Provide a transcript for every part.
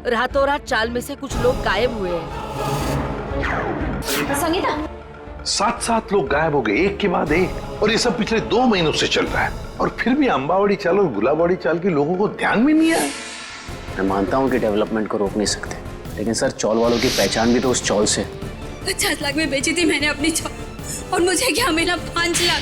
रातों रात चाल में से कुछ लोग गायब हुए हैं। संगीता, 7 लोग गायब हो गए, एक के बाद एक, और ये सब पिछले 2 महीनों से चल रहा है। और फिर भी अंबावड़ी चाल और गुलाबवाड़ी चाल के लोगों को ध्यान में नहीं आया। मैं मानता हूँ कि डेवलपमेंट को रोक नहीं सकते, लेकिन सर चौल वालों की पहचान भी तो उस चौल से। 50 लाख में बेची थी मैंने अपनी चौल, और मुझे क्या मिला? 5 लाख।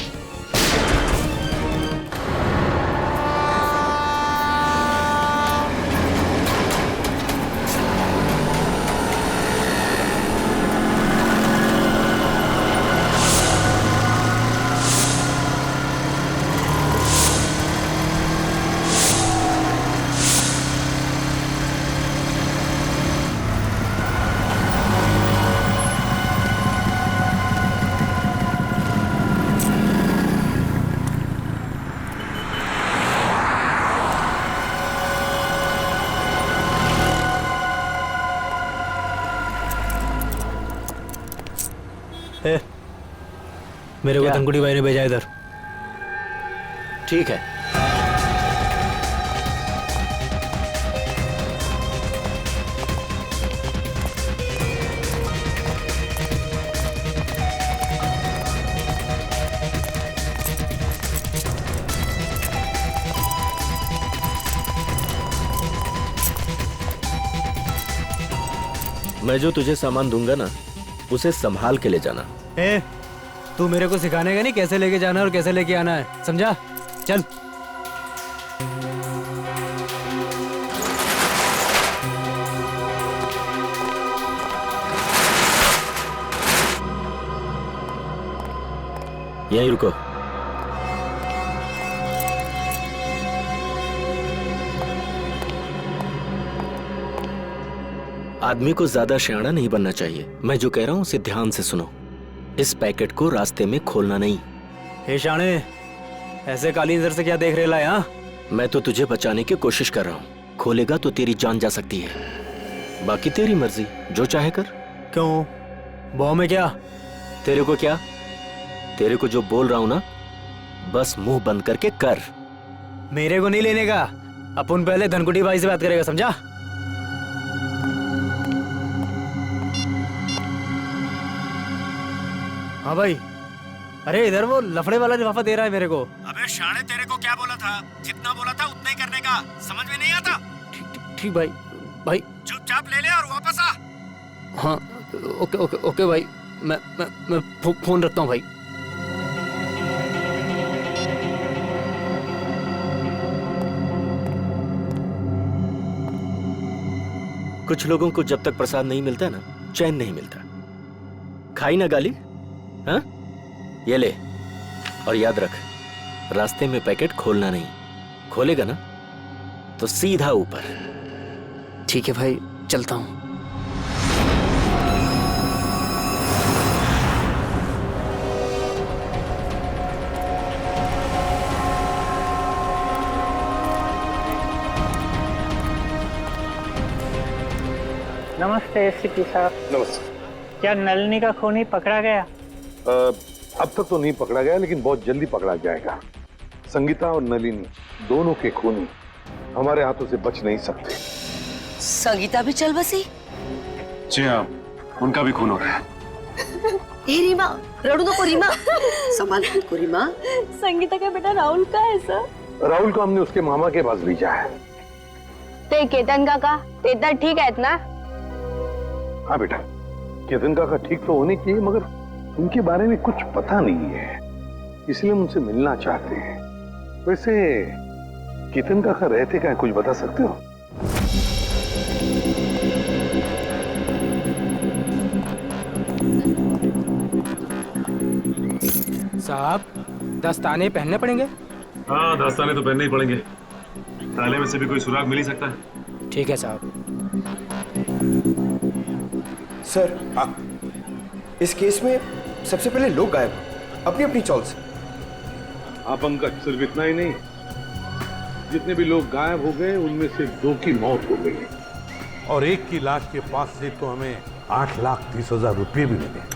मेरे को धनकुड़ी भाई ने भेजा इधर। ठीक है, मैं जो तुझे सामान दूंगा ना, उसे संभाल के ले जाना। तू मेरे को सिखाने का नहीं कैसे लेके जाना और कैसे लेके आना है, समझा? चल। यहीं रुको। आदमी को ज्यादा शयाना नहीं बनना चाहिए। मैं जो कह रहा हूं उसे ध्यान से सुनो। इस पैकेट को रास्ते में खोलना नहीं। हे शाणे, ऐसे काली नजर से क्या देख रहे ला? यहाँ मैं तो तुझे बचाने की कोशिश कर रहा हूँ। खोलेगा तो तेरी जान जा सकती है। बाकी तेरी मर्जी, जो चाहे कर। क्यों? बॉ में क्या? तेरे को क्या? तेरे को जो बोल रहा हूं ना, बस मुंह बंद करके कर। मेरे को नहीं लेने का। अपन पहले धनकुटी भाई से बात करेगा, समझा? हाँ भाई। अरे इधर वो लफड़े वाला लिफाफा दे रहा है मेरे को। अबे शाणे, तेरे को क्या बोला था? जितना बोला था उतना ही करने का। समझ में नहीं आता? ठीक भाई। भाई चुपचाप ले ले और वापस आ। हाँ, ओके ओके ओके भाई। मैं फोन रखता हूँ भाई। कुछ लोगों को जब तक प्रसाद नहीं मिलता ना, चैन नहीं मिलता। खाई ना गाली? हाँ, ये ले। और याद रख, रास्ते में पैकेट खोलना नहीं। खोलेगा ना तो सीधा ऊपर। ठीक है भाई, चलता हूँ। नमस्ते एसपी साहब। नमस्ते। क्या नलिनी का खूनी पकड़ा गया? अब तक तो नहीं पकड़ा गया, लेकिन बहुत जल्दी पकड़ा जाएगा। संगीता और नलिनी दोनों के खूनी हमारे हाथों से बच नहीं सकते। संगीता भी चल बसी? जी हाँ, उनका भी खून हो रहा है। रीमा, रड़ू नको रीमा। संभाल को रीमा। संगीता का बेटा राहुल का है सर। राहुल को हमने उसके मामा के पास भेजा है। ते केतन काका, ते ठीक है ना? हाँ बेटा, केतन काका ठीक तो होने चाहिए, मगर उनके बारे में कुछ पता नहीं है, इसलिए हम उनसे मिलना चाहते हैं। वैसे केतन काका रहते क्या, कुछ बता सकते हो? साहब, दस्ताने पहनने पड़ेंगे? हाँ, दस्ताने तो पहनने ही पड़ेंगे। ताले में से भी कोई सुराग मिल ही सकता है। ठीक है साहब। सर, इस केस में सबसे पहले लोग गायब अपनी अपनी चॉल से। हाँ पंकज, सिर्फ इतना ही नहीं, जितने भी लोग गायब हो गए उनमें से 2 की मौत हो गई और एक की लाश के पास से तो हमें 8,30,000 रुपये भी मिले।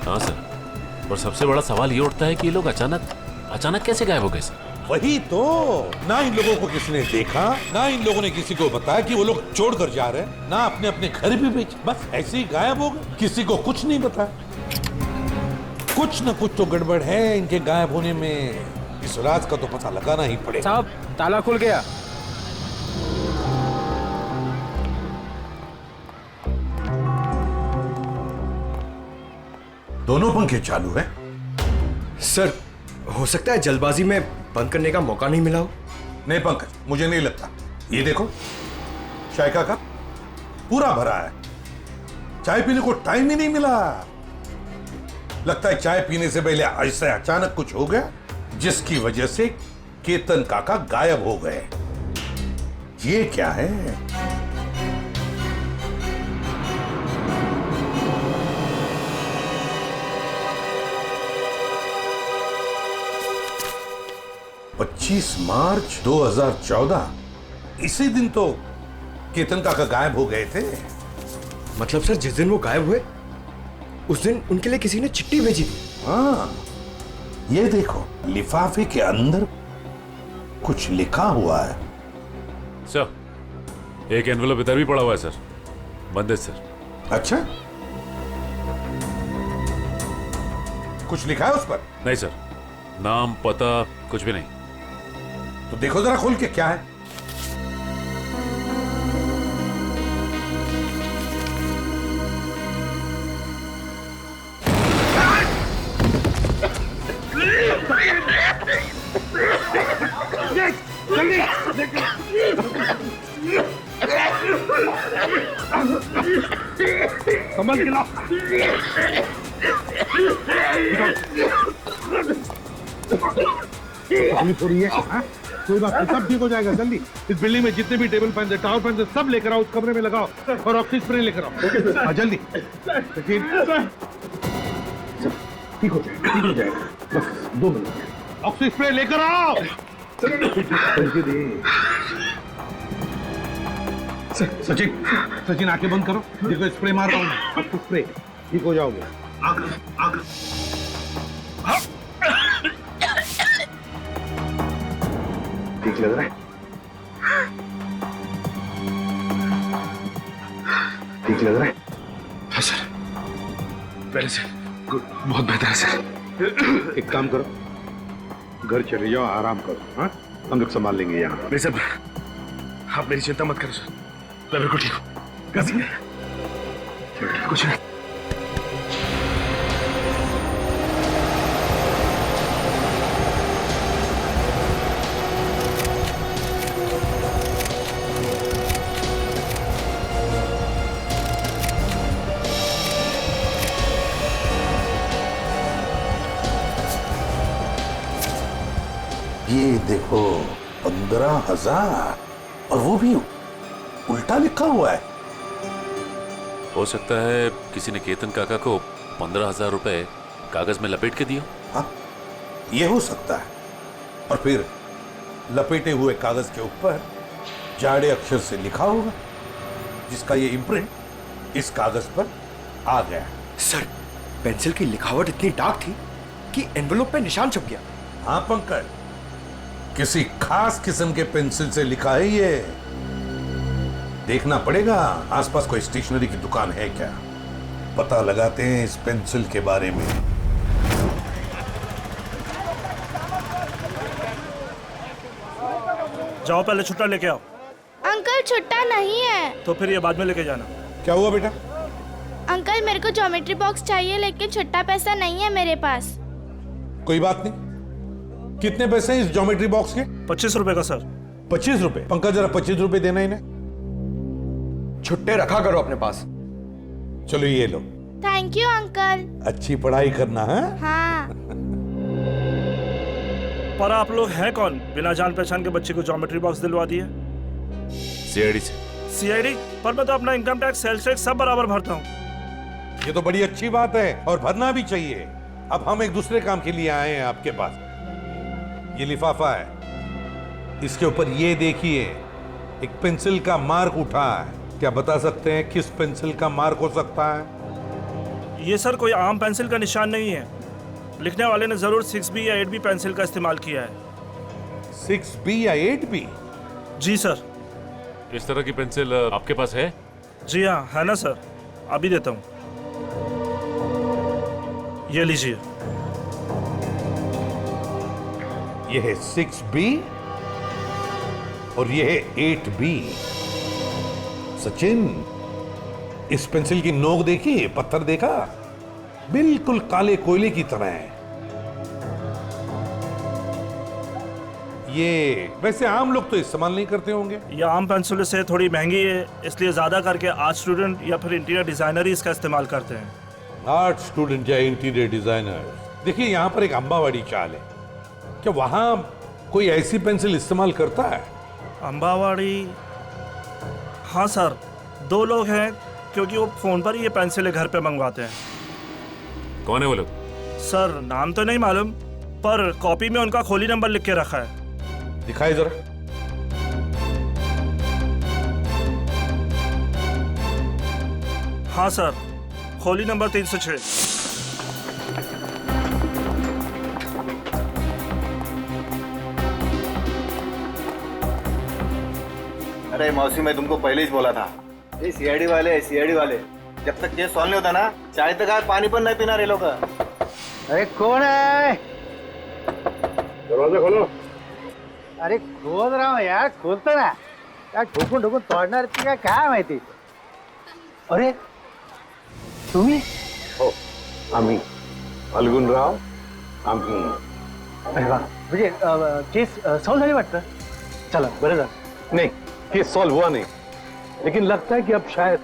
हाँ सर। और सबसे बड़ा सवाल ये उठता है कि ये लोग अचानक कैसे गायब हो गए सर? वही तो, ना इन लोगों को किसी ने देखा, ना इन लोगों ने किसी को बताया कि वो लोग छोड़कर जा रहे हैं, ना अपने अपने घर भी बेचे, बस ऐसे ही गायब हो गए, किसी को कुछ नहीं बताया। कुछ न कुछ तो गड़बड़ है इनके गायब होने में, इस राज का तो पता लगाना ही पड़ेगा। साहब ताला खुल गया। दोनों पंखे चालू हैं? सर, हो सकता है जल्दबाजी में बंद करने का मौका नहीं मिला हो। नहीं पंकज, मुझे नहीं लगता। ये देखो, चाय का कप पूरा भरा है, चाय पीने को टाइम ही नहीं मिला। लगता है चाय पीने से पहले ऐसे अचानक कुछ हो गया जिसकी वजह से केतन काका गायब हो गए। ये क्या है? मार्च 2014, इसी दिन तो केतन काका गायब हो गए थे। मतलब सर, जिस दिन वो गायब हुए उस दिन उनके लिए किसी ने चिट्ठी भेजी थी। हाँ, ये देखो, लिफाफे के अंदर कुछ लिखा हुआ है। सर, एक एनवेलप इधर भी पड़ा हुआ है सर, बंद है सर। अच्छा, कुछ लिखा है उस पर? नहीं सर, नाम पता कुछ भी नहीं। तो देखो जरा खोल के क्या है। संभल के लाओ। तकलीफ हो रही है? हाँ? कोई बात नहीं, सब ठीक हो जाएगा जल्दी। इस बिल्डिंग में जितने भी टेबल फैन है, टावर फैन है, सब लेकर आओ, उस कमरे में लगाओ और ऑक्सीजन स्प्रे लेकर आओ। हाँ, जल्दी। ठीक हो जाएगा, बस 2 मिनट। ऑक्सीजन स्प्रे लेकर आओ। सचिन आंखें बंद करो, देखो स्प्रे मार रहा हूँ मैं, आपको स्प्रे, ठीक हो जाओगे। ठीक लग रहा है? ठीक लग रहा है? हाँ सर, पहले से गुड, बहुत बेहतर है सर। एक काम करो, घर चले जाओ, आराम करो। हाँ, हम लोग संभाल लेंगे यहाँ। नहीं सर, आप मेरी चिंता मत करो सर, मैं बिल्कुल ठीक हूँ। कुछ नहीं। ये देखो, 15,000, और वो भी उल्टा लिखा हुआ है। हो सकता है किसी ने केतन काका को 15,000 रुपए कागज में लपेट के दिया। हाँ, ये हो सकता है। और फिर लपेटे हुए कागज के ऊपर जाड़े अक्षर से लिखा होगा, जिसका ये इम्प्रिंट इस कागज पर आ गया। सर, पेंसिल की लिखावट इतनी डार्क थी कि एनवेलप पे निशान छप गया। हाँ पंकज, किसी खास किस्म के पेंसिल से लिखा है ये। देखना पड़ेगा आसपास कोई स्टेशनरी की दुकान है क्या, पता लगाते हैं इस पेंसिल के बारे में। जाओ, पहले छुट्टा लेके आओ। अंकल, छुट्टा नहीं है। तो फिर ये बाद में लेके जाना। क्या हुआ बेटा? अंकल, मेरे को ज्योमेट्री बॉक्स चाहिए, लेकिन छुट्टा पैसा नहीं है मेरे पास। कोई बात नहीं। कितने पैसे हैं इस ज्योमेट्री बॉक्स के? 25 रुपए का सर। 25 रुपए? पंकज, जरा 25 रुपए देना इन्हें। छुट्टे रखा करो अपने पास। चलो ये लो। Thank you uncle. अच्छी पढ़ाई करना है। हाँ। पर आप लोग हैं कौन, बिना जान पहचान के बच्चे को ज्योमेट्री बॉक्स दिलवा दिए? सीआईडी से। सीआईडी? पर मैं तो अपना इनकम टैक्स, सेल्स टैक्स सब बराबर भरता हूँ। ये तो बड़ी अच्छी बात है और भरना भी चाहिए। अब हम एक दूसरे काम के लिए आए हैं आपके पास। ये लिफाफा है, इसके ऊपर ये देखिए, एक पेंसिल का मार्क उठा है। क्या बता सकते हैं किस पेंसिल का मार्क हो सकता है? ये सर कोई आम पेंसिल का निशान नहीं है, लिखने वाले ने जरूर 6B या 8B पेंसिल का इस्तेमाल किया है। 6B या 8B? जी सर। इस तरह की पेंसिल आपके पास है? जी हाँ, है ना सर, अभी देता हूँ। ये लीजिए। ये है 6B और ये है 8B। सचिन, इस पेंसिल की नोक देखी, पत्थर देखा, बिल्कुल काले कोयले की तरह है। ये वैसे आम लोग तो इस्तेमाल नहीं करते होंगे। ये आम पेंसिल से थोड़ी महंगी है, इसलिए ज्यादा करके आर्ट स्टूडेंट या फिर इंटीरियर डिजाइनर ही इसका इस्तेमाल करते हैं। आर्ट स्टूडेंट या इंटीरियर डिजाइनर। देखिए यहाँ पर एक अंबावाड़ी चाल है, क्या वहां कोई ऐसी पेंसिल इस्तेमाल करता है? अंबावाड़ी? हाँ सर, 2 लोग हैं, क्योंकि वो फोन पर ही ये पेंसिलें घर पे मंगवाते हैं। कौन है वो लोग? सर नाम तो नहीं मालूम, पर कॉपी में उनका खोली नंबर लिख के रखा है। दिखाई जरा। हाँ सर, खोली नंबर 306। अरे मौसी, मैं तुमको पहले ही बोला था, ये सीआईडी वाले जब तक केस सॉल्व नहीं होता ना, चाय तक आए पानी पर नहीं पीना रे लोग। अरे कौन है? दरवाजा खोलो। अरे खोल रहा हूँ यार, खोलतो ना यार, ठोकून ठोकून तोडणार का काय माहिती। अरे तुम्ही? हो, आम्ही फाल्गुनराव, आम्ही। अरे वा, म्हणजे केस सॉल्व झाली वाटतं। चला बरं झालं। नहीं, केस सॉल्व हुआ नहीं, लेकिन लगता है कि अब शायद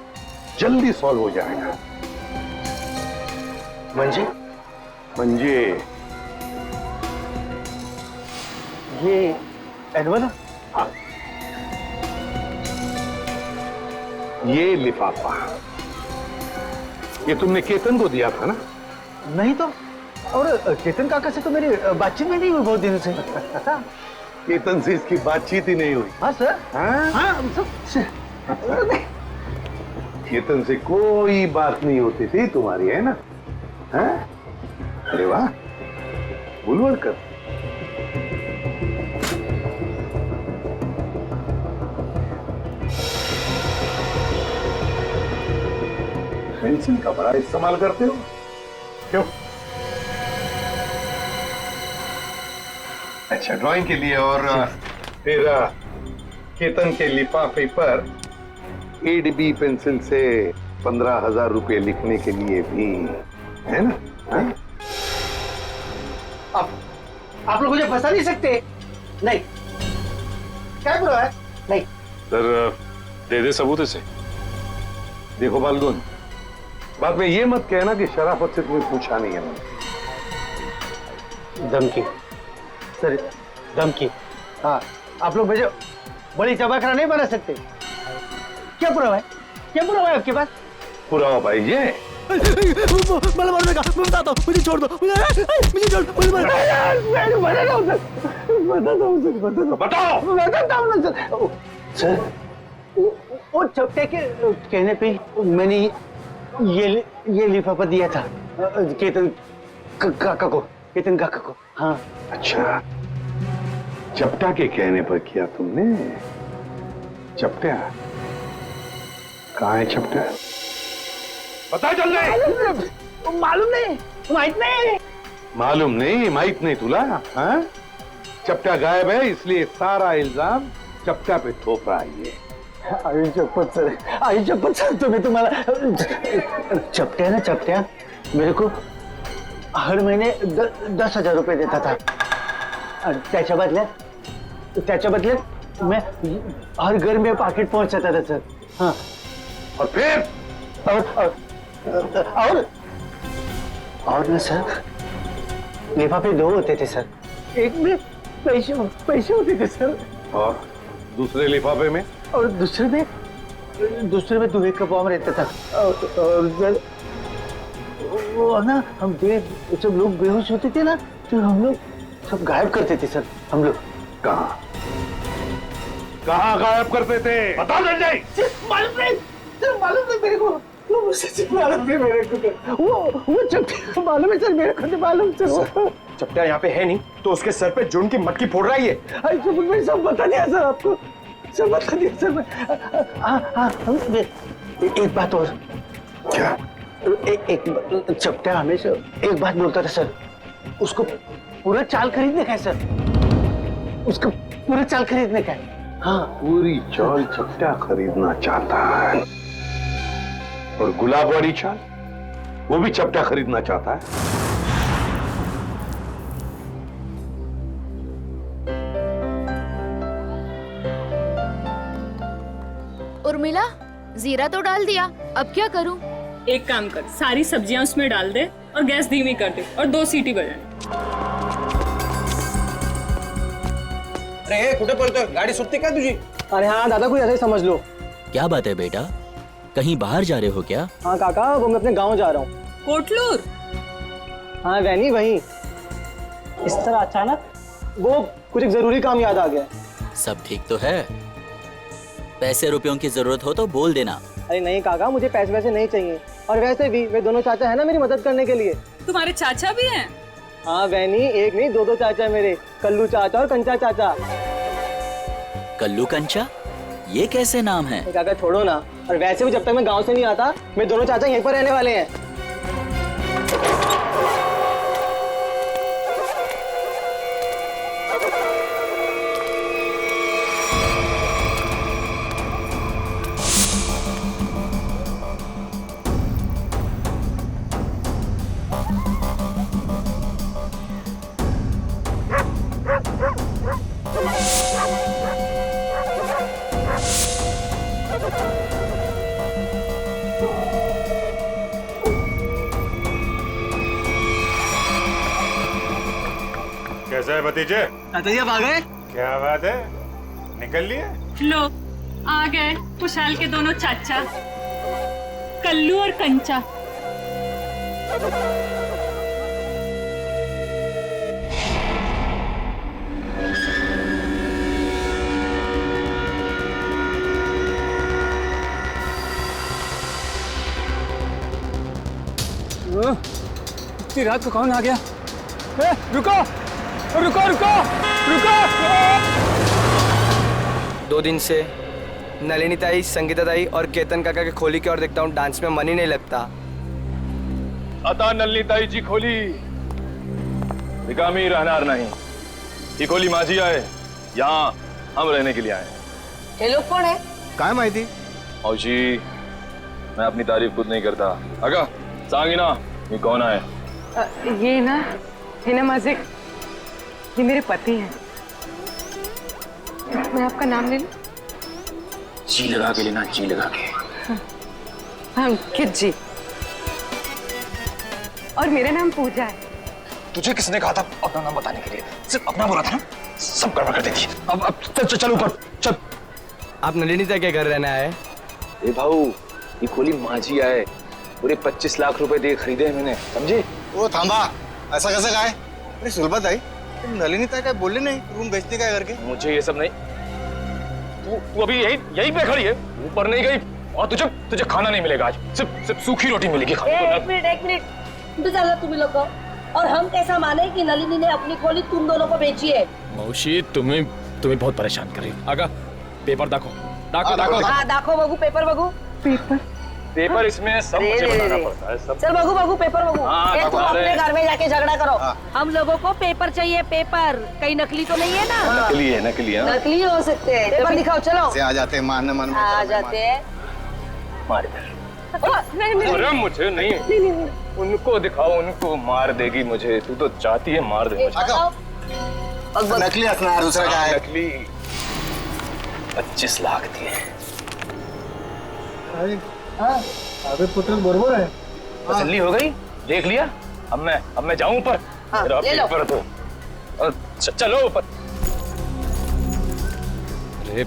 जल्दी सॉल्व हो जाएगा। म्हणजे ये एनवलप? हाँ, ये लिफाफा, ये तुमने केतन को दिया था ना? नहीं तो, और केतन काका से तो मेरी बातचीत में नहीं हुई बहुत दिनों से। केतन से इसकी बातचीत ही नहीं हुई। हाँ सर। हाँ केतन से कोई बात नहीं होती थी तुम्हारी, है ना? हाँ? अरे वाह, बुलवड़कर। पेंसिल का बड़ा इस्तेमाल करते हो क्यों? अच्छा, ड्राइंग के लिए। और फिर केतन के लिफाफे पर 8B पेंसिल से 15,000 रुपए लिखने के लिए भी, है ना? हाँ? आप लोग मुझे फंसा नहीं सकते। नहीं, क्या बुरा है? नहीं सर, दे दे सबूत इसे। देखो फाल्गुन, बाद में ये मत कहना कि शराफत से तुम्हें पूछा नहीं है मैंने। धमकी सर, धमकी। हाँ, आप लोग मुझे बड़ी चबाखरा नहीं बना सकते। क्या पुरावा है? क्या पुरावा है आपके पास? पुरावा भाई ये मला मारू नका, मैं बताता हूँ, मुझे छोड़ दो, मुझे छोड़, बताओ। सर, वो चपटे के कहने पे मैंने ये लिफाफा दिया था केतन काका को। हाँ। अच्छा, चपटा के कहने पर किया तुमने? चपटा कहाँ है? चपटा पता चल जाए। मालूम नहीं, माहित नहीं तुला? हाँ? चपटा गायब है, इसलिए सारा इल्जाम चपटा पे थोप रहा है ये। आई चप्पत सर, तुम्हें तुम्हारा चपट्या मेरे को हर महीने 10,000 रुपए देता था, और त्याच्या बदल्यात मैं हर घर में पाकिट पहुंचाता था सर। हाँ, और फिर और ना सर, लिफाफे 2 होते थे सर, एक में पैसे होते थे सर, और दूसरे लिफाफे में? और दूसरे में दुबे का बॉम्ब रहता था। और जब वो ना हम जब लोग बेहोश होते थे ना, तो हम लोग सब गायब करते थे सर। हम लोग कहाँ गायब करते थे? बता संजय। मालूम नहीं मेरे को। वो सच मालूम थे मेरे को, वो चपटे मालूम है सर, मेरे को नहीं मालूम सर। चपटा यहाँ पे है नहीं तो उसके सर पे जुर्म की मटकी फोड़ रहा है ये। मैं सब बता दिया सर आपको, सब बता दिया सर। एक बात और। क्या? एक चपटा हमेशा एक बात बोलता था सर, उसको पूरा चाल खरीदने का है सर, उसको पूरा चाल खरीदने का है। हाँ, पूरी चाल चपटा खरीदना चाहता है, और गुलाब वाली चाल वो भी चपटा खरीदना चाहता है। उर्मिला, जीरा तो डाल दिया, अब क्या करूं? एक काम कर, सारी सब्जियां उसमें डाल दे और गैस धीमी कर दे और 2 सीटी बजाए। अरे कुठे पळतोय, गाडी सुटते का तुझी? अरे हाँ दादा, कोई ऐसा ही समझ लो। क्या बात है बेटा, कहीं बाहर जा रहे हो क्या? हाँ काका, वो मैं अपने गांव जा रहा हूँ। कोटलूर? हाँ वैनी वही। इस तरह अचानक वो कुछ एक जरूरी काम याद आ गया। सब ठीक तो है? पैसे रुपयों की जरूरत हो तो बोल देना। अरे नहीं काका, मुझे पैसे वैसे नहीं चाहिए, और वैसे भी वे दोनों चाचा है ना मेरी मदद करने के लिए। तुम्हारे चाचा भी हैं? हाँ वैनी, एक नहीं 2 चाचा है मेरे, कल्लू चाचा और कंचा चाचा। कल्लू कंचा, ये कैसे नाम है? काका छोड़ो ना, और वैसे भी जब तक मैं गांव से नहीं आता मेरे दोनों चाचा यहीं पर रहने वाले हैं। कैसा है भतीजे? चाचा जी आप आ गए? क्या बात है, निकल लिए? लो, आ गए खुशहाल के दोनों चाचा, कल्लू और कंचा। इतनी रात को कौन आ गया? रुको रुको रुको रुको। 2 दिन से नलिनी ताई, संगीता ताई और केतन काका के खोली की ओर देखता हूँ, डांस में मन ही नहीं लगता। आता नलिनी ताई जी खोली, रिकामी रहनार नहीं, ये खोली माझी आहे, यहाँ हम रहने के लिए आए। ये लोग कौन है? काय माहिती? औशी, मैं अपनी तारीफ खुद नहीं करता। अगा सांगी ना, ये कौन है? ये ना माझे, ये मेरे पति हैं। मैं आपका नाम ले लूं? जी लगा के लेना, जी लगा के। हाँ, अंकित जी। और मेरा नाम पूजा है। तुझे किसने कहा था अपना नाम बताने के लिए? सिर्फ अपना बोला था ना, सब गड़बड़ कर देती। अब चल ऊपर चल। आप नलिनी ताई के घर रहने आए? ए भाऊ, ये खोली माझी आहे, पूरे 25 लाख रुपए दे खरीदे हैं मैंने, समझे? वो थांबा, ऐसा कैसे कहा है? अरे सुलभा ताई, तुम नलिनी ताई का बोले नहीं रूम बेचने का करके? मुझे ये सब नहीं, तू अभी यहीं पे खड़ी है, ऊपर नहीं गई, और तुझे खाना नहीं मिलेगा आज, सिर्फ सूखी रोटी मिलेगी खाने को। एक मिनट तो चलो तुम लोग को, और हम कैसा माने कि नलिनी ने अपनी खोली तुम दोनों को बेची है? मौसी तुम्हें बहुत परेशान कर रही है। आगा पेपर दाखो दाखो बगू, पेपर बगू। पेपर इसमें सब मुझे बताना पड़ता है सब। चल बगू पेपर बगू। हाँ, तुम अपने घर में जाके झगड़ा करो। हम लोगों को पेपर चाहिए, पेपर। कहीं नकली तो नहीं है ना? नकली है, नकली हो सकते हैं। पेपर दिखाओ, चलो। से आ जाते हैं, मारने आ जाते हैं। अरे मुझे नहीं, उनको दिखाओ, उनको मार देगी मुझे। तू तो चाहती है मार दे मुझे। नकली हंसना है, दूसरा क्या है? नकली 25 लाख दिए। अबे पुत्र बरोबर है। तसल्ली हो गई, देख लिया। अब मैं जाऊं ऊपर? ले लो। ऊपर तो चलो ऊपर। अरे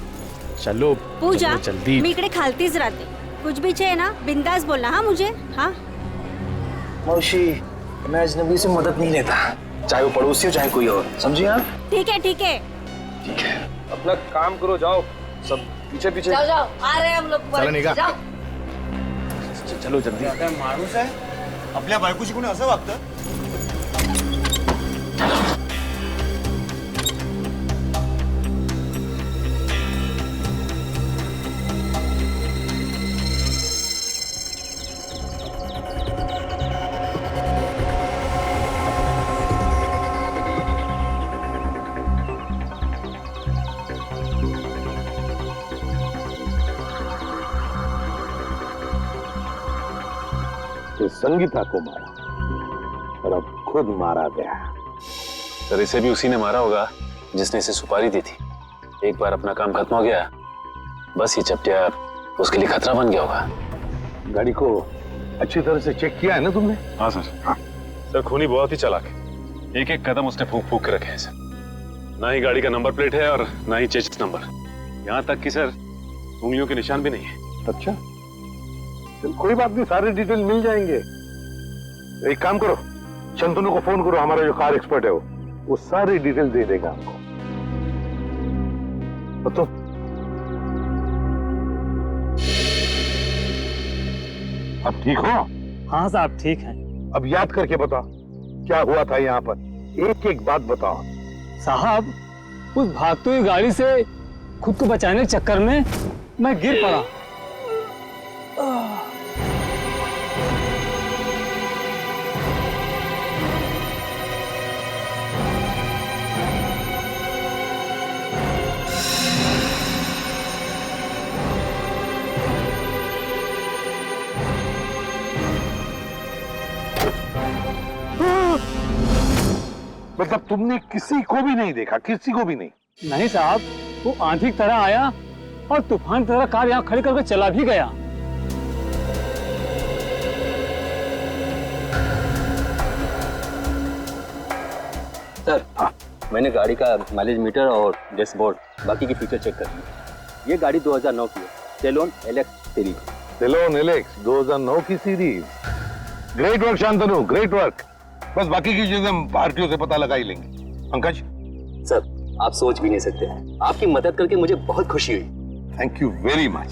चलो पूजा, जल्दी। मी इकडे खालतीच राहते, कुछ भी चाहिए ना बिंदास बोलना। हाँ मुझे, हाँ मौसी, मैं अजनबी से मदद नहीं लेता, चाहे वो पड़ोसी हो चाहे कोई और, समझिए आप? ठीक है ठीक है। अपना काम करो, जाओ सब पीछे। जाओ आ रहे हैं हम लोग। चलो निकाल। जाओ। चलो जल्दी. काय माणूस आहे आपल्या बायकोशी कोणी असं वागतं? संगीता को मारा और अब खुद मारा गया। सर इसे भी उसी ने मारा होगा जिसने इसे सुपारी दी थी। एक बार अपना काम खत्म हो गया, बस ये चपटिया उसके लिए खतरा बन गया होगा। गाड़ी को अच्छी तरह से चेक किया है ना तुमने? हाँ सर. हाँ सर, खूनी बहुत ही चालाक है. एक एक कदम उसने फूक फूक के रखे हैं सर. ना ही गाड़ी का नंबर प्लेट है और ना ही चेसिस नंबर. यहाँ तक कि सर उंगलियों के निशान भी नहीं है. अच्छा, चल कोई बात नहीं, सारे डिटेल मिल जाएंगे। एक काम करो, शंतनु को फोन करो, हमारा जो कार एक्सपर्ट है वो सारी डिटेल दे देगा हमको। तो अब ठीक हो? हाँ साहब ठीक है। अब याद करके बताओ क्या हुआ था यहाँ पर, एक एक बात बताओ। साहब उस भागती हुई गाड़ी से खुद को बचाने के चक्कर में मैं गिर पड़ा। मतलब तुमने किसी को भी नहीं देखा? किसी को भी नहीं? नहीं साहब, वो आंधी की तरह आया और तूफान की तरह कार यहाँ खड़ी करके चला भी गया। सर हाँ, मैंने गाड़ी का माइलेज मीटर और डैशबोर्ड बाकी की फीचर चेक कर लिए। ये गाड़ी 2009 की है, सेलोन एलेक्स सीरीज। सेलोन एलेक्स 2009 की series. Great work Shantanu, great work. बस बाकी की चीजें हम भारतीयों से पता लगा ही लेंगे। पंकज सर, आप सोच भी नहीं सकते, आपकी मदद करके मुझे बहुत खुशी हुई। Thank you very much.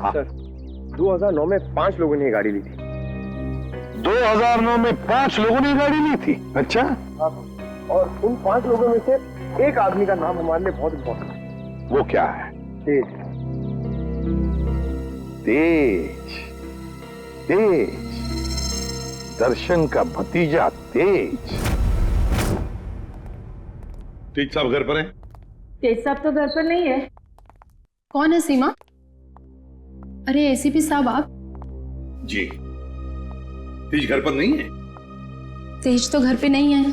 Sir 2009 में 5 लोगों ने ये गाड़ी ली थी। 2009 में 5 लोगों ने गाड़ी ली थी? अच्छा। और उन 5 लोगों में से एक आदमी का नाम हमारे लिए बहुत इम्पोर्टेंट है। वो क्या है? तेज। तेज, तेज, दर्शन का भतीजा तेज। तेज साहब घर पर हैं? तेज साहब तो घर पर नहीं है। कौन है सीमा? अरे एसीपी साहब आप? जी। तेज घर पर नहीं है? तेज तो घर पे नहीं है।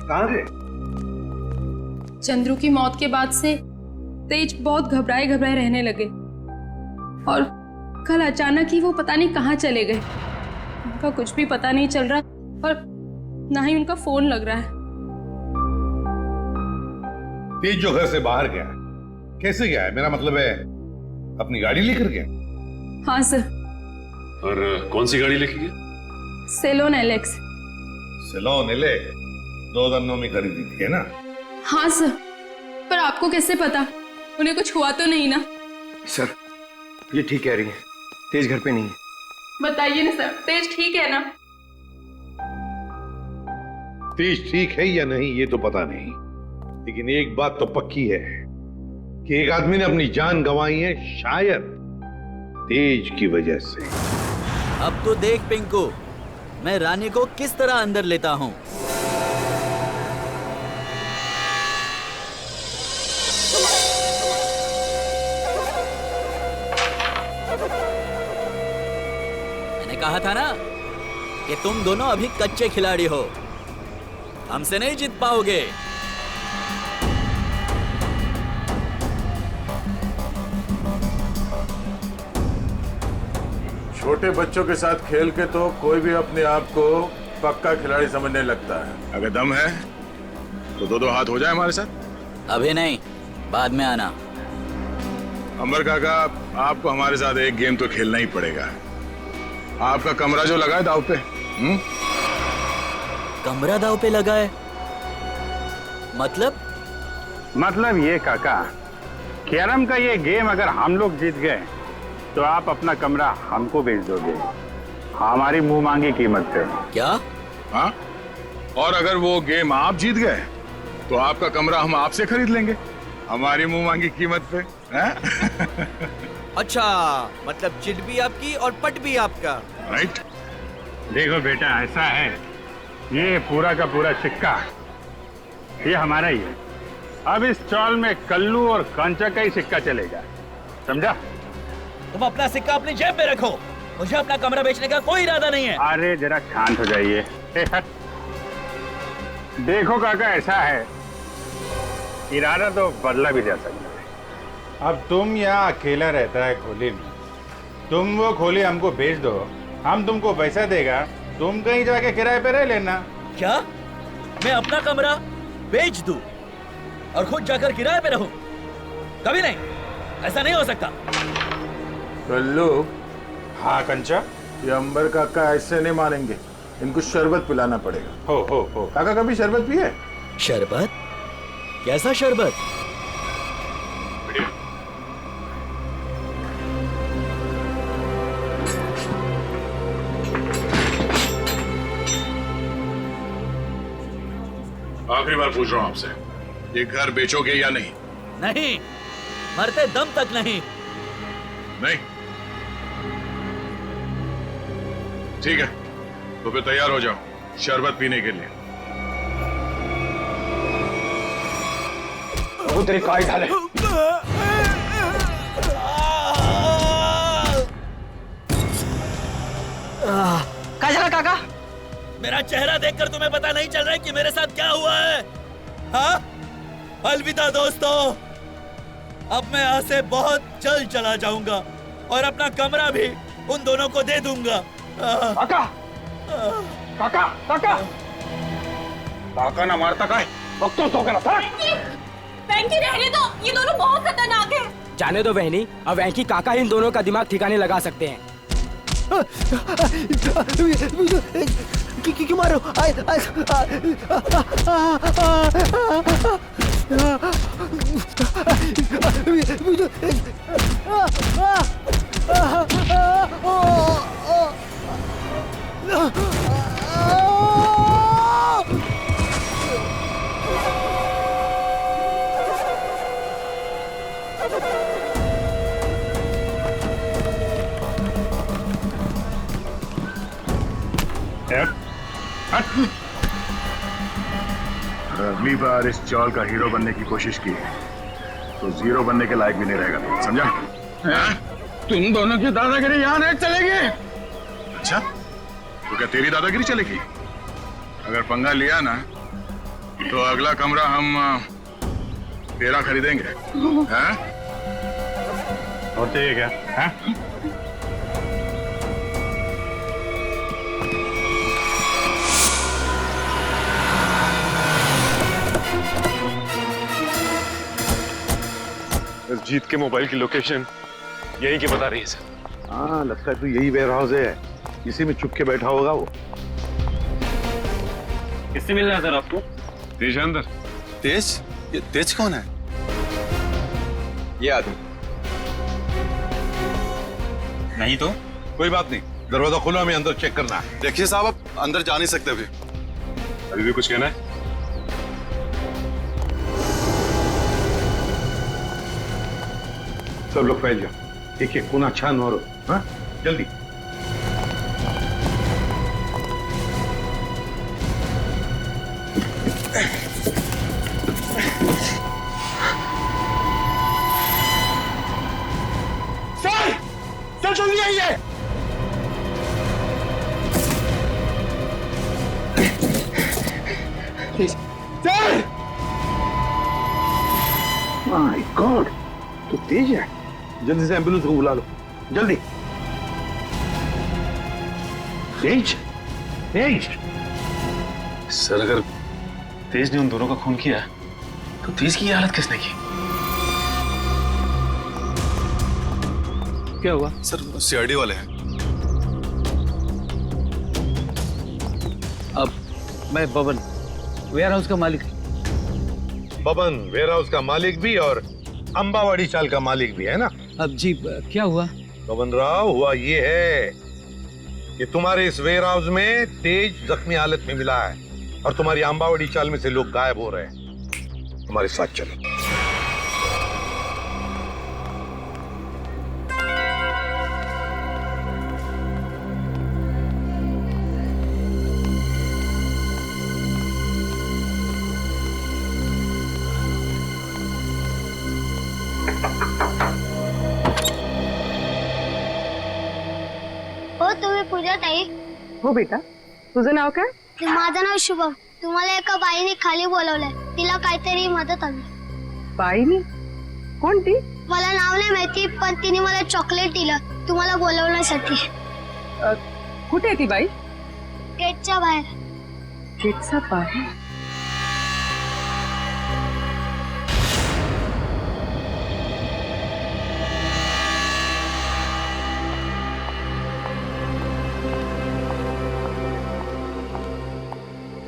कहाँ गए? चंद्रू की मौत के बाद से तेज बहुत घबराए घबराए रहने लगे और कल अचानक ही वो पता नहीं कहाँ चले गए। उनका कुछ भी पता नहीं चल रहा और ना ही उनका फोन लग रहा है। तेज जो घर से बाहर गया, कैसे गया है? मेरा मतलब है अपनी गाड़ी लेकर गया? हाँ सर। और कौन सी गाड़ी लेके गया? Salon Alex. सेलोन एलेक्स 2009 में खरीदी थी, है ना? हाँ सर, पर आपको कैसे पता? उन्हें कुछ हुआ तो नहीं ना? सर ये ठीक कह रही है, तेज घर पे नहीं है। बताइए ना सर, तेज ठीक है ना? तेज ठीक है या नहीं ये तो पता नहीं, लेकिन एक बात तो पक्की है कि एक आदमी ने अपनी जान गंवाई है, शायद तेज की वजह से। अब तो देख पिंकू, मैं रानी को किस तरह अंदर लेता हूँ। मैंने कहा था ना कि तुम दोनों अभी कच्चे खिलाड़ी हो, हमसे नहीं जीत पाओगे। छोटे बच्चों के साथ खेल के तो कोई भी अपने आप को पक्का खिलाड़ी समझने लगता है। अगर दम है तो 2-2 हाथ हो जाए हमारे साथ। अभी नहीं, बाद में आना। अंबर काका, आपको हमारे साथ एक गेम तो खेलना ही पड़ेगा। आपका कमरा जो लगा है दाव पे। कमरा दाव पे लगा है? मतलब ये काका कैरम का ये गेम अगर हम लोग जीत गए तो आप अपना कमरा हमको बेच दोगे, हमारी मुंह मांगी कीमत पे। क्या? हाँ, और अगर वो गेम आप जीत गए तो आपका कमरा हम आपसे खरीद लेंगे, हमारी मुंह मांगी कीमत पे। अच्छा, मतलब चिट भी आपकी और पट भी आपका, राइट? देखो बेटा, ऐसा है, ये पूरा का पूरा सिक्का ये हमारा ही है। अब इस चौल में कल्लू और कांचा का ही सिक्का चलेगा, समझा? तुम अपना सिक्का अपनी जेब में रखो, मुझे अपना कमरा बेचने का कोई इरादा नहीं है। अरे जरा शांत हो जाइए। देखो काका, ऐसा है, इरादा तो बदला भी जा सकता है। अब तुम यहाँ अकेला रहता है खोली में, तुम वो खोली हमको बेच दो, हम तुमको पैसा देगा, तुम कहीं जाके किराए पे रह लेना। क्या मैं अपना कमरा बेच दूं और खुद जाकर किराए पे रहूं? कभी नहीं, ऐसा नहीं हो सकता। कल्लू। हाँ कंचा, ये अंबर काका ऐसे नहीं मानेंगे, इनको शरबत पिलाना पड़ेगा। हो काका कभी शरबत पिए? शरबत? कैसा शरबत? आखिरी बार पूछ रहा हूं आपसे, ये घर बेचोगे या नहीं? नहीं, मरते दम तक नहीं। नहीं? ठीक है, तो फिर तैयार हो जाओ शरबत पीने के लिए। वो तेरी काय ढाले। क्या चला काका? मेरा चेहरा देखकर तुम्हें पता नहीं चल रहा है कि मेरे साथ क्या हुआ है? हाँ? अलविदा दोस्तों, अब मैं यहाँ से बहुत जल्द चला जाऊंगा और अपना कमरा भी उन दोनों को दे दूंगा। काका, काका, काका, काका ना मारता का है, वक्त तो करा था। वेंकी रहने दो, ये दोनों बहुत खतरनाक हैं। जाने दो बहनी, अब वेंकी काका इन दोनों का दिमाग ठिकाने लगा सकते हैं। क्यों मारो? अगली बार इस चौल का हीरो बनने की कोशिश की तो जीरो बनने के लायक भी नहीं रहेगा, समझा? तुम दोनों की दादागिरी यहाँ नहीं चलेगी। अच्छा, तो क्या तेरी दादागिरी चलेगी? अगर पंगा लिया ना तो अगला कमरा हम तेरा खरीदेंगे। हैं? और चाहिए क्या? हैं? जीत के मोबाइल की लोकेशन यही के बता रही है सर। हाँ, लगता है तो यही वेयर हाउस है, इसी में चुप के बैठा होगा वो। किससे मिलना है सर आपको? तेज अंदर। तेज? ये तेज कौन है? ये आदमी नहीं तो? कोई बात नहीं, दरवाजा खुला, हमें अंदर चेक करना है। देखिए साहब, आप अंदर जा नहीं सकते अभी। अभी भी कुछ कहना है? सब लोग फैल जाओ, एक एक कोना छान मारो। हाँ, जल्दी। सर, सर जल्दी आइए। सर! माय गॉड, तो तेज है। जल्दी से एम्बुलेंस को बुला लो, जल्दी। तेज, तेज। सर, अगर तेज ने उन दोनों का खून किया तो तेज की ये हालत किसने की? क्या हुआ? सर, सीआईडी वाले हैं। अब मैं बबन, वेयर हाउस का मालिक। बबन वेयर हाउस का मालिक भी और अंबावाड़ी चाल का मालिक भी है ना। अब जी क्या हुआ? पवन राव, हुआ ये है कि तुम्हारे इस वेयर हाउस में तेज जख्मी हालत में मिला है और तुम्हारी अंबावाड़ी चाल में से लोग गायब हो रहे हैं। तुम्हारे साथ चलो। हो तुम्ही पूजा ताई? हो बेटा, तुझं नाव काय? माझं नाव शुभम. तुम्हाला एका बाईने खाली बोलवलंय. तिला काहीतरी मदत हवी. बाईनी? कोण ती? मला नाव नाही माहिती, पण तिने मला चॉकलेट दिलं तुम्हाला बोलवण्यासाठी. कुठे आहे ती बाई? गेटच्या बाहेर. गेटच्या बाहेर?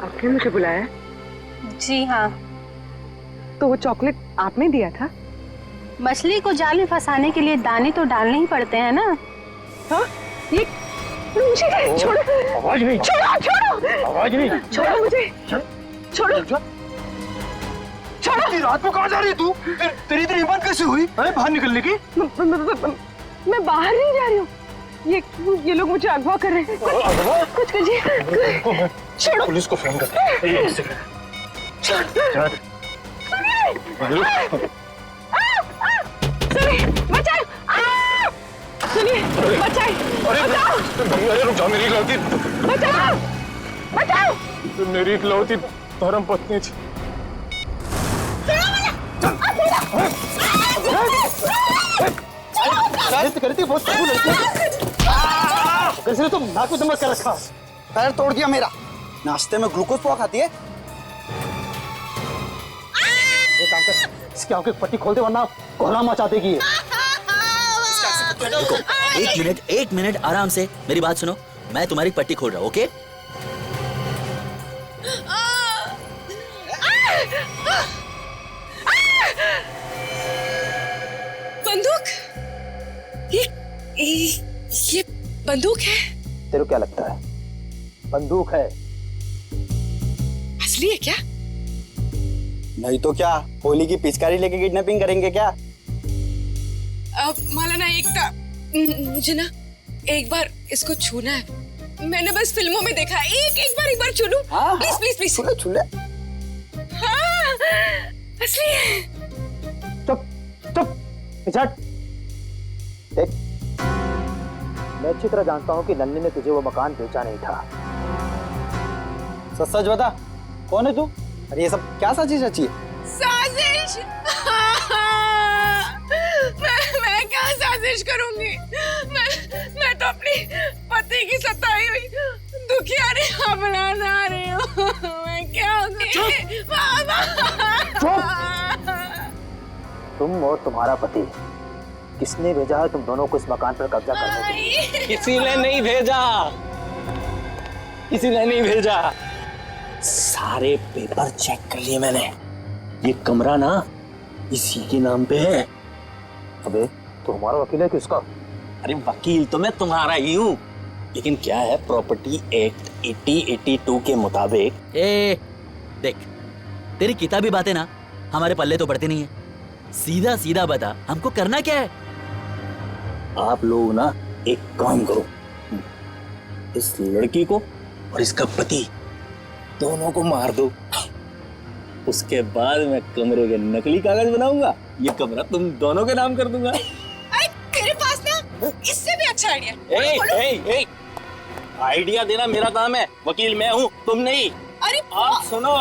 आपने मुझे बुलाया? जी हाँ। तो वो चॉकलेट आपने दिया था? मछली को जाल में फंसाने के लिए दाने तो डालने ही पड़ते हैं ना। हाँ? ये मुझे छोड़ो। आवाज नहीं। छोड़ो छोड़ो। आवाज नहीं। छोड़ो मुझे। छोड़ो। छोड़ो। रात में कहाँ जा रही है तू? तेरी इतनी हिम्मत कैसे हुई? अरे बाहर निकलने की? मैं बाहर नहीं जा रही हूँ। ये लोग मुझे अगवा कर रहे हैं। कुछ कीजिए। छोड़ो। पुलिस को फोन कर। सुनिए, बचाओ! सुनिए, बचाओ! बचाओ! अरे रुक जाओ, मेरी गलती। बचाओ! बचाओ! मेरी इकलौती धर्म पत्नी थी। करती बहुत चाकू लड़की कैसे तो नाक में दम कर रखा। पैर तोड़ दिया मेरा। नाश्ते में ग्लूकोज पोहा खाती है। ये काम कर, इसकी आंखें पट्टी खोल दे वरना कोहरा मचा देगी। रुको, एक मिनट आराम से मेरी बात सुनो। मैं तुम्हारी पट्टी खोल रहा हूँ, ओके? बंदूक? ये बंदूक है? तेरे को क्या लगता है? बंदूक है। असली है क्या? नहीं तो क्या, होली की पिचकारी लेके किडनैपिंग करेंगे क्या? अब माला ना मुझे ना एक बार इसको छूना है। मैंने बस फिल्मों में देखा है। एक बार छू लूं? Please please please. छू ले। हाँ, असली है। चुप पिछट। देख, मैं अच्छी तरह जानता हूँ कि नन्नी ने तुझे वो मकान बेचा नहीं था। सच बता, कौन है तू? अरे ये सब क्या साजिश रची है? साजिश? मैं क्या साजिश करूंगी? मैं तो अपनी पति की सताई हुई दुखियारी अपनाना रही हूँ। मैं क्या होगी? तुम और तुम्हारा पति, किसने भेजा है तुम दोनों को इस मकान पर कब्जा करने के लिए? किसी ने नहीं भेजा। किसी ने नहीं भेजा। सारे पेपर चेक कर लिए मैंने। ये कमरा ना इसी के नाम पे है। अबे तो हमारा वकील है किसका? अरे वकील तो मैं तुम्हारा ही हूँ, लेकिन क्या है, प्रॉपर्टी एक्ट 8082 के मुताबिक। देख, तेरी किताबी बातें ना हमारे पल्ले तो पड़ती नहीं है। सीधा सीधा बता, हमको करना क्या है? आप लोग ना एक काम करो, इस लड़की को और इसका पति दोनों को मार दो। उसके बाद मैं कमरे के नकली कागज बनाऊंगा। ये कमरा तुम दोनों के नाम कर दूंगा। तेरे पास ना इससे भी अच्छा आइडिया। आइडिया देना मेरा काम है, वकील मैं हूँ, तुम नहीं। अरे आप सुनो,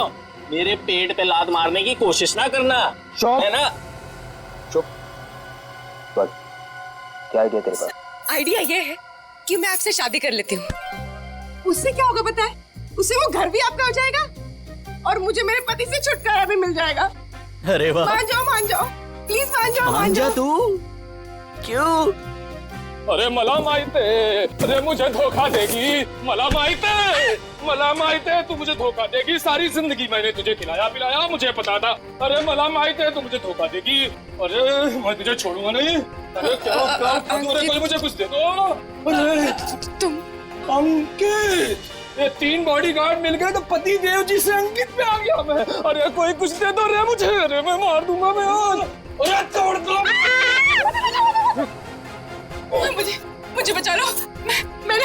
मेरे पेट पे लात मारने की कोशिश ना करना, है ना? चुप। क्या आइडिया तेरे पास? आइडिया ये है कि मैं आपसे शादी कर लेती हूँ। उससे क्या होगा पता है? उससे वो घर भी आपका हो जाएगा और मुझे मेरे पति से छुटकारा भी मिल जाएगा। अरे वाह, मान जाओ, प्लीज मान जाओ। मान जा तू। क्यों? अरे मला माहित है, अरे मुझे धोखा देगी, मला माहित है तू मुझे धोखा देगी। सारी जिंदगी मैंने तुझे खिलाया पिलाया, मुझे पता था। अरे मला माहित है तू मुझे धोखा देगी। अरे मैं तुझे छोड़ूंगा नहीं। अरे क्या अरे कोई मुझे कुछ दे दो। अरे तुम अंकित, ये 3 बॉडीगार्ड मिल गए तो पति देव जी से अंकित पे आ गया मैं। अरे कोई कुछ दे दो रे मुझे, अरे मैं मार दूंगा मैं आज। अरे तोड़ दो मुझे बचा लो। मैं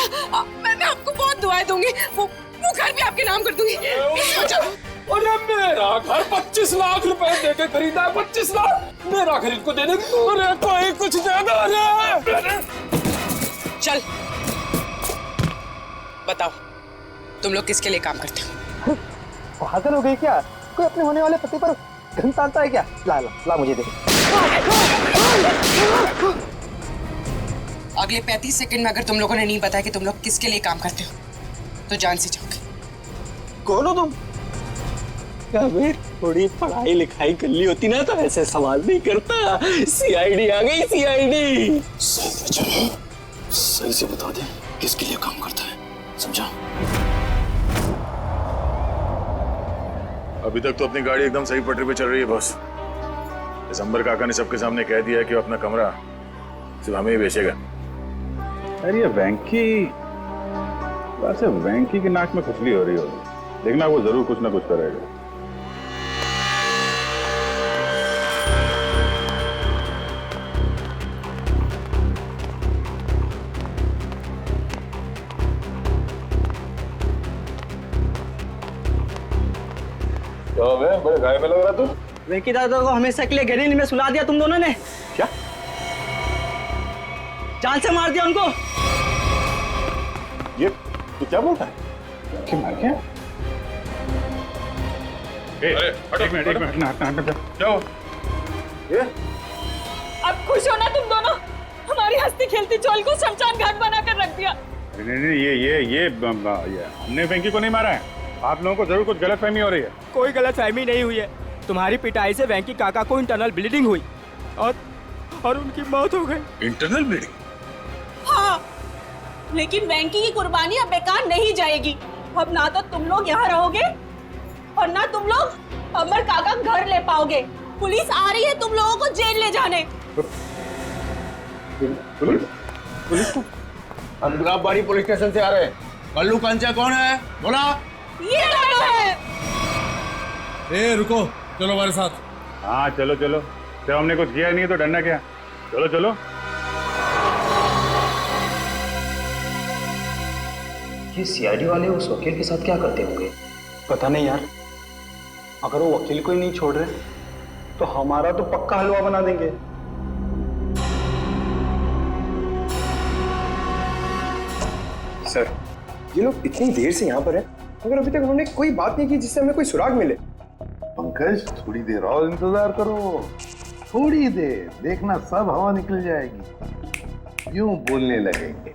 आपको बहुत दुआएं दूंगी, वो घर भी आपके नाम कर दूंगी। अरे मेरा घर 25 लाख रुपए देके खरीदा है, 25 लाख मेरा खरीद को दे देगी। अरे कोई कुछ दे दो। अरे चल बताओ, तुम लोग किसके लिए काम करते हो? पागल हो गई क्या? कोई अपने होने वाले पति पर घन तानता है क्या? ला ला ला मुझे दे। अगले 35 सेकंड में अगर तुम लोगों ने नहीं बताया कि तुम लोग किसके लिए काम करते हो तो जान से जाओगे। कौन हो तुम? अबे थोड़ी पढ़ाई लिखाई कर ली होती ना तो ऐसे सवाल नहीं करता। सीआईडी आ गई, सीआईडी। सही से बता दे किसके लिए काम करता है, समझा? अभी तक तो अपनी गाड़ी एकदम सही पटरी पे चल रही है बॉस। दिसंबर काका ने सबके सामने कह दिया है कि वो अपना कमरा सिर्फ हमें ही बेचेगा। अरे ये वेंकी की नाक में खुजली हो रही होगी, देखना वो जरूर कुछ ना कुछ करेगा। बड़े घायल में लग रहा तू। वेंकी दादा को हमेशा के लिए गहरी नींद में सुला दिया तुम दोनों ने। क्या? जान से मार दिया उनको। ये तू क्या बोलता है? क्या मार क्या? एक मिनट क्या हो? ये अब खुश हो ना तुम दोनों? हमारी हंसती खेलती चोल को शमशान घाट बनाकर रख दिया। नहीं ये हमने वेंकी को नहीं मारा है। आप लोगों को जरूर कुछ गलतफहमी हो रही है। कोई गलतफहमी नहीं हुई है। तुम्हारी पिटाई से वेंकी काका को इंटरनल ब्लीडिंग हुई और उनकी मौत हो गई। Internal bleeding? हाँ, लेकिन वेंकी की कुर्बानी अब बेकार नहीं जाएगी। अब ना तो तुम लोग यहाँ रहोगे और ना तुम लोग अमर काका घर ले पाओगे। पुलिस आ रही है तुम लोगों को जेल ले जाने। पुलिस को? हम गुलाबबाड़ी पुलिस स्टेशन से आ रहे हैं। कल्लू कंचा कौन है? बोला। ये दोनों है। ए रुको, चलो हमारे साथ। हाँ चलो चलो, जब हमने कुछ किया नहीं है तो डरना क्या? चलो चलो। ये सीआईडी वाले उस वकील के साथ क्या करते होंगे? पता नहीं यार, अगर वो वकील को ही नहीं छोड़ रहे तो हमारा तो पक्का हलवा बना देंगे। सर, ये लोग इतनी देर से यहाँ पर हैं, मगर अभी तक उन्होंने कोई बात नहीं की जिससे हमें कोई सुराग मिले। पंकज, थोड़ी देर और इंतजार करो, थोड़ी देर, देखना सब हवा निकल जाएगी, यूं बोलने लगेंगे।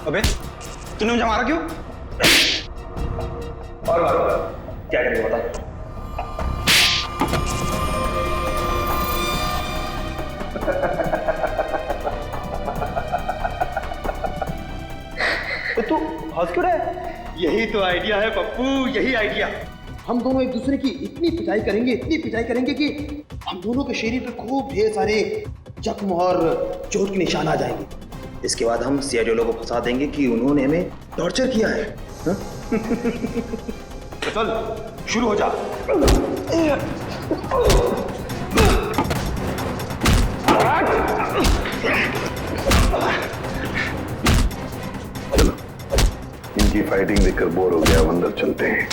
अबे तूने मुझे मारा क्यों? और मारो, क्या करेंगे बता? तू हंस क्यों रहा है? यही तो आइडिया है पप्पू, यही आइडिया। हम दोनों एक दूसरे की इतनी पिटाई करेंगे कि हम दोनों के शरीर पे खूब ढेर सारे जख्म और चोट के निशान आ जाएंगे। इसके बाद हम सीआईडी वालों को फंसा देंगे कि उन्होंने हमें टॉर्चर किया है। तो चल शुरू हो जा। इनकी फाइटिंग देखकर बोर हो गया, अंदर चलते हैं।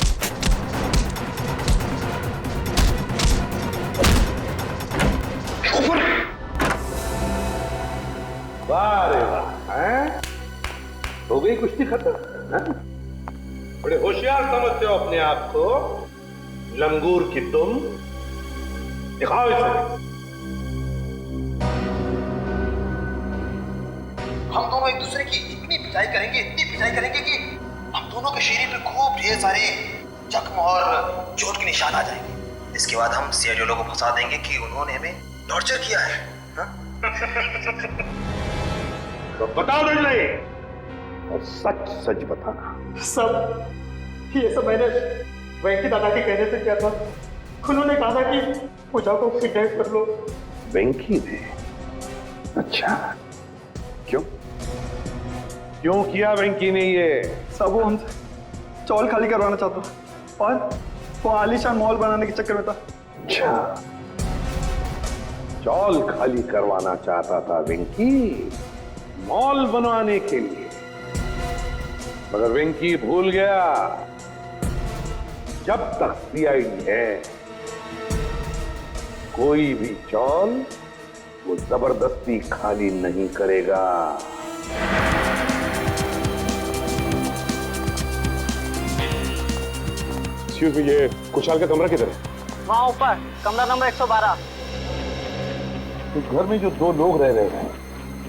वाह रे वाह, हैं? हो गई कुश्ती खत्म। बड़े होशियार समझते हो अपने आप को, लंगूर की तुम। दिखाओ इसे। हम दोनों एक दूसरे की इतनी पिटाई करेंगे कि हम दोनों के शरीर पे खूब ढेर सारे जख्म और चोट के निशान आ जाएंगे। इसके बाद हम सीआईडी लोगों को फंसा देंगे कि उन्होंने हमें टॉर्चर किया है। तो बताओ नहीं, और सच सच बताना। सब ये सब मैंने वेंकी दादा के कहने से किया था। उन्होंने कहा था कि पूजा को किडनैप कर लो। वेंकी ने? अच्छा, क्यों क्यों किया वेंकी ने ये? सब वो हमसे चौल खाली करवाना चाहता और वो आलीशान मॉल बनाने के चक्कर में था। अच्छा, चौल खाली करवाना चाहता था वेंकी मॉल बनवाने के लिए, मगर वेंकी भूल गया जब तक सीआईडी है कोई भी चौल वो जबरदस्ती खाली नहीं करेगा। एक्सक्यूज मी, ये कुशाल का कमरा किधर है? वहाँ ऊपर कमरा नंबर 112। तो घर में जो 2 लोग रह रहे हैं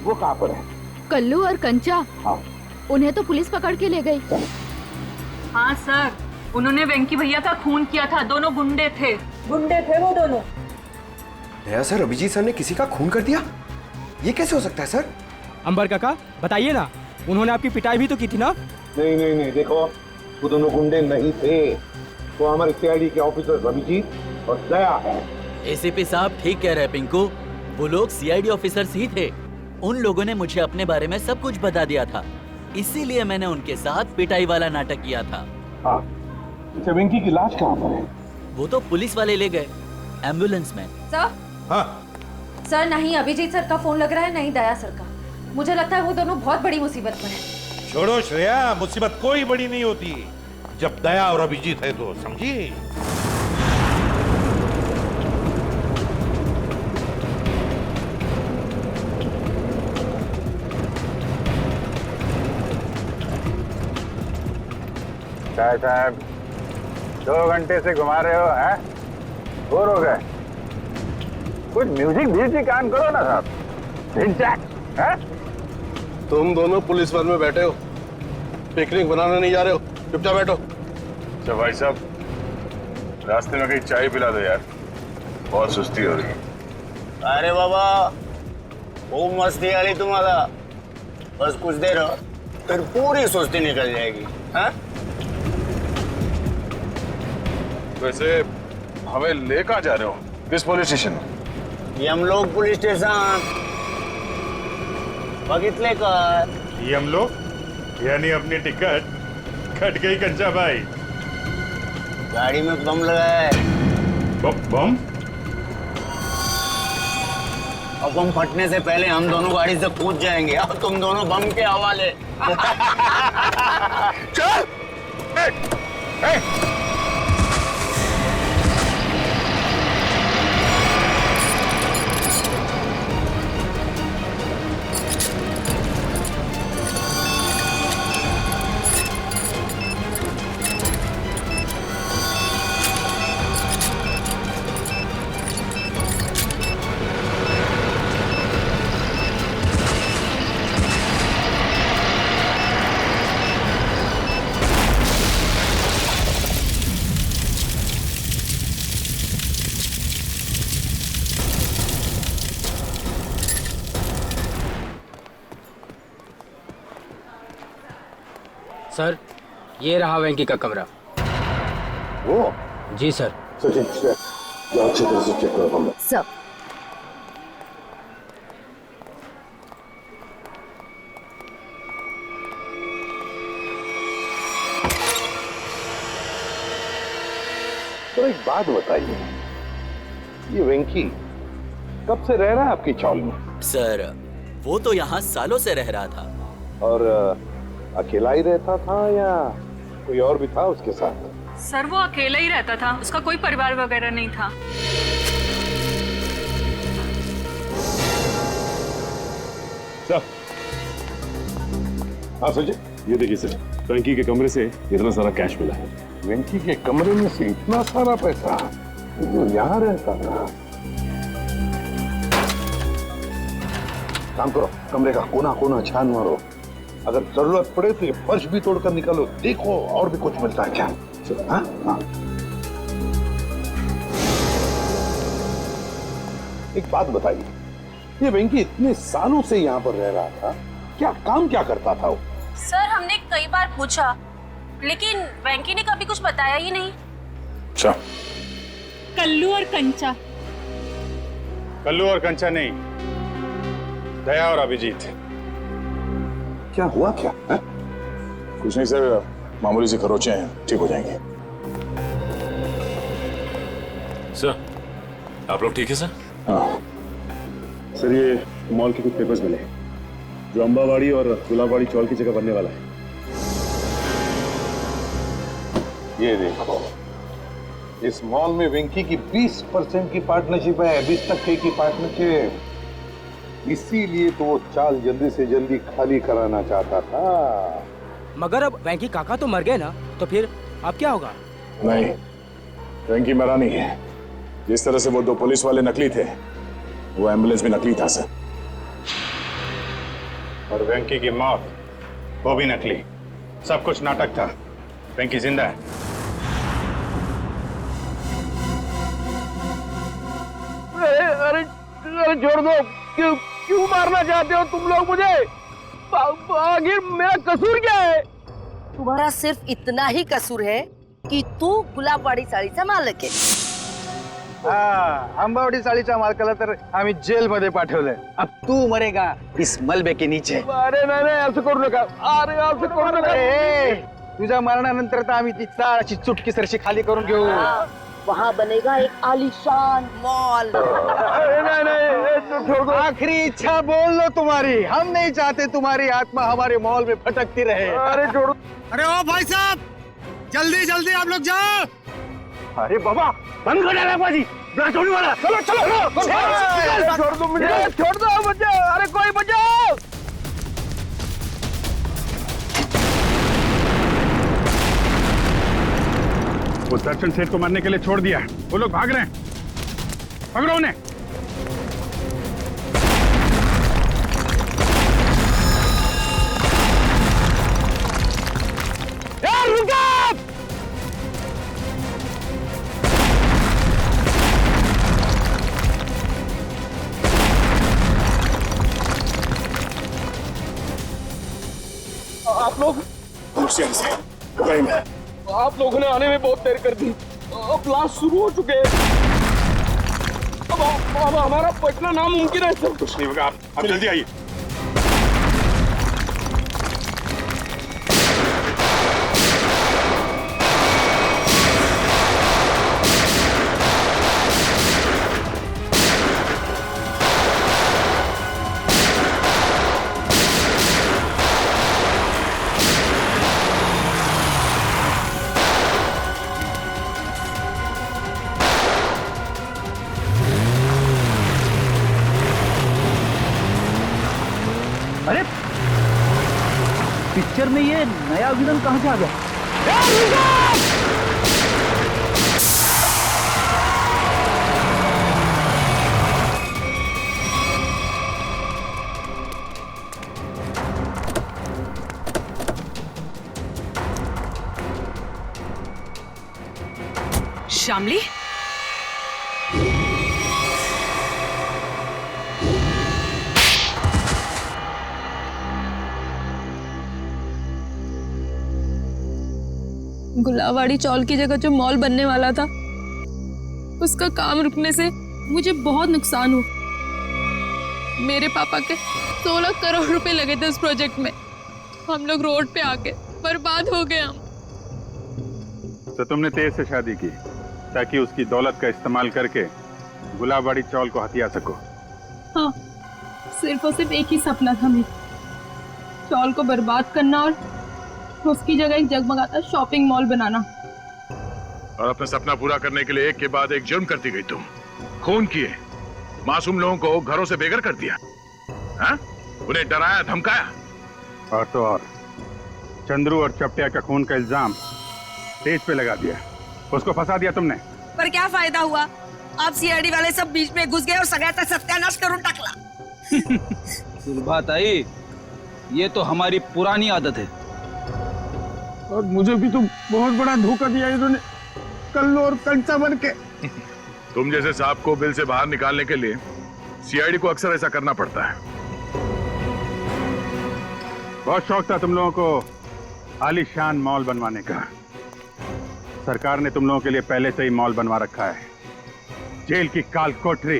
वो कहाँ पर है? कल्लू और कंचा। हाँ, उन्हें तो पुलिस पकड़ के ले गई। हाँ सर, उन्होंने वेंकी भैया का खून किया था। दोनों गुंडे थे वो दोनों। नया सर, अभिजीत सर ने किसी का खून कर दिया? ये कैसे हो सकता है सर? अंबर काका बताइए ना, उन्होंने आपकी पिटाई भी तो की थी ना? नहीं नहीं नहीं, देखो वो दोनों गुंडे नहीं थे, वो हमारे सीआईडी के ऑफिसर अभिजीत और दया है। एसीपी साहब ठीक कह रहे हैं पिंकू, वो लोग सीआईडी ऑफिसर्स ही थे। उन लोगों ने मुझे अपने बारे में सब कुछ बता दिया था, इसीलिए मैंने उनके साथ पिटाई वाला नाटक किया था। हाँ, वेंकी की लाश कहाँ पर है? वो तो पुलिस वाले ले गए एम्बुलेंस में। सर? हाँ सर, नहीं अभिजीत सर का फोन लग रहा है, नहीं दया सर का। मुझे लगता है वो दोनों बहुत बड़ी मुसीबत में हैं। छोड़ो श्रेया, मुसीबत कोई बड़ी नहीं होती जब दया और अभिजीत है तो, समझी? चाय साहब 2 घंटे से घुमा रहे हो, हैं? बोर हो गए? कुछ म्यूजिक भी कान करो ना साहब। हैं? तुम दोनों पुलिस वन में बैठे हो, पिकनिक बनाने नहीं जा रहे हो, चुपचाप बैठो। अच्छा भाई साहब, रास्ते में कहीं चाय पिला दो यार, बहुत सुस्ती हो रही है। अरे बाबा, खूब मस्ती आ रही तुम्हारा, बस कुछ देर हो फिर पूरी सुस्ती निकल जाएगी। हाँ? वैसे हमें ले कहाँ जा रहे हो? किस पुलिस स्टेशन? यमलोक पुलिस स्टेशन। बगितले का यमलोक यानी अपनी टिकट कट गई कंचा भाई। गाड़ी में बम लगा है। बम? और बम फटने से पहले हम दोनों गाड़ी से कूद जाएंगे और तुम दोनों बम के हवाले। चल! सर, ये रहा वेंकी का कमरा। वो? जी सर। सचिन, जाओ अच्छी तरह से चेक करो कमरा। सब तो एक बात बताइए, ये वेंकी कब से रह रहा है आपकी चौल में? सर, वो तो यहाँ सालों से रह रहा था। और अकेला ही रहता था या कोई और भी था उसके साथ? सर, वो अकेला ही रहता था, उसका कोई परिवार वगैरह नहीं था। सर, हाँ सचिन, ये देखिए सर, वेंकी के कमरे से इतना सारा कैश मिला है। वेंकी के कमरे में से इतना सारा पैसा? वो यहाँ रहता था? काम करो, कमरे का कोना कोना छान मारो, अगर जरूरत पड़े तो ये फर्श भी तोड़कर निकालो, देखो और भी कुछ मिलता है क्या। हाँ? हाँ। एक बात बताइए, ये वेंकी इतने सालों से यहाँ पर रह रहा था, क्या काम क्या करता था वो? सर हमने कई बार पूछा, लेकिन वेंकी ने कभी कुछ बताया ही नहीं। अच्छा, कल्लू और कंचा। कल्लू और कंचा नहीं, दया और अभिजीत। क्या हुआ क्या है? कुछ नहीं सर, मामूली से खरोचे हैं, ठीक हो जाएंगे। सर, आप लोग ठीक है सर? हाँ सर, ये मॉल के कुछ पेपर्स मिले जो अंबावाड़ी और गुलाबवाड़ी चौल की जगह बनने वाला है। ये देखो, इस मॉल में वेंकी की 20% की पार्टनरशिप है, 20% की पार्टनरशिप। इसीलिए तो वो चाल जल्दी से जल्दी खाली कराना चाहता था। मगर अब वेंकी काका तो मर गए ना, तो फिर अब क्या होगा? नहीं, वेंकी मरा नहीं है। जिस तरह से वो 2 पुलिस वाले नकली थे, वो एम्बुलेंस भी नकली था सर। और वेंकी की मौत, वो भी नकली। सब कुछ नाटक था। वेंकी जिंदा है। अरे छोड़ दो, क्यों मारना चाहते हो तुम लोग मुझे? आखिर मेरा कसूर क्या है? तुम्हारा सिर्फ इतना ही कसूर है कि तू गुलाबवाडी चाळीचा मालक आहे। आंबावडी चाळीच्या मालकाला तर आम्ही जेल मध्ये पाठवलंय। अब तू मरेगा इस मलबे के नीचे। अरे नाही असं करू नका, अरे असं करू नका। तुझ्या मरणानंतर तर आम्ही ती चाळाची चुटकी सरशी खाली करून घेऊ। वहाँ बनेगा एक आलीशान मॉल। आखिरी इच्छा बोल लो तुम्हारी। हम नहीं चाहते तुम्हारी आत्मा हमारे मॉल में भटकती रहे। अरे छोड़ो। अरे ओ भाई साहब, जल्दी जल्दी आप लोग जाओ। अरे बाबा, बंद कर डाला बाजी, छोड़ने वाला। चलो छोड़ दो मुझे, छोड़ दो मुझे। अरे कोई बचाओ। वो दर्शन सेठ को मारने के लिए छोड़ दिया, वो लोग भाग रहे हैं। पकड़ो उन्हें। रुको! आप लोग आप लोगों ने आने में बहुत देर कर दी। अब ब्लास्ट शुरू हो चुके हैं। अब हमारा बचना नामुमकिन है सर। कुछ नहीं होगा, आप जल्दी आइए। अरे पिक्चर में ये नया विलन कहां से आ गया? श्यामली, गुलाबवाड़ी चौल की जगह जो मॉल बनने वाला था, उसका काम रुकने से मुझे बहुत नुकसान हुआ। मेरे पापा के 16 करोड़ रुपए लगे थे उस प्रोजेक्ट में। हम लोग रोड पे आके बर्बाद हो गए हम। तो तुमने तेज से शादी की ताकि उसकी दौलत का इस्तेमाल करके गुलाबवाड़ी चौल को हथिया सको। हाँ, सिर्फ और सिर्फ एक ही सपना था मेरा, चौल को बर्बाद करना और उसकी जगह एक जगमगाता शॉपिंग मॉल बनाना। और अपना सपना पूरा करने के लिए एक के बाद एक जुर्म करती गई तुम। खून किए, मासूम लोगों को घरों से बेघर कर दिया, हाँ? उन्हें डराया धमकाया। और तो और चंद्रू और चपटिया का खून का इल्जाम तेज पे लगा दिया, उसको फंसा दिया तुमने। पर क्या फायदा हुआ? आप सीआईडी वाले सब बीच में घुस गए और सगळ्याचा सत्यानाश करून टाकला। सुलभाताई, ये तो हमारी पुरानी आदत है। और मुझे भी तो बहुत बड़ा धोखा दिया इन्होंने, कल्लू और कंचा बन के। तुम जैसे सांप को बिल से बाहर निकालने के लिए सीआईडी को अक्सर ऐसा करना पड़ता है। बहुत शौक था तुम लोगों को आलीशान मॉल बनवाने का। सरकार ने तुम लोगों के लिए पहले से ही मॉल बनवा रखा है। जेल की काल कोठरी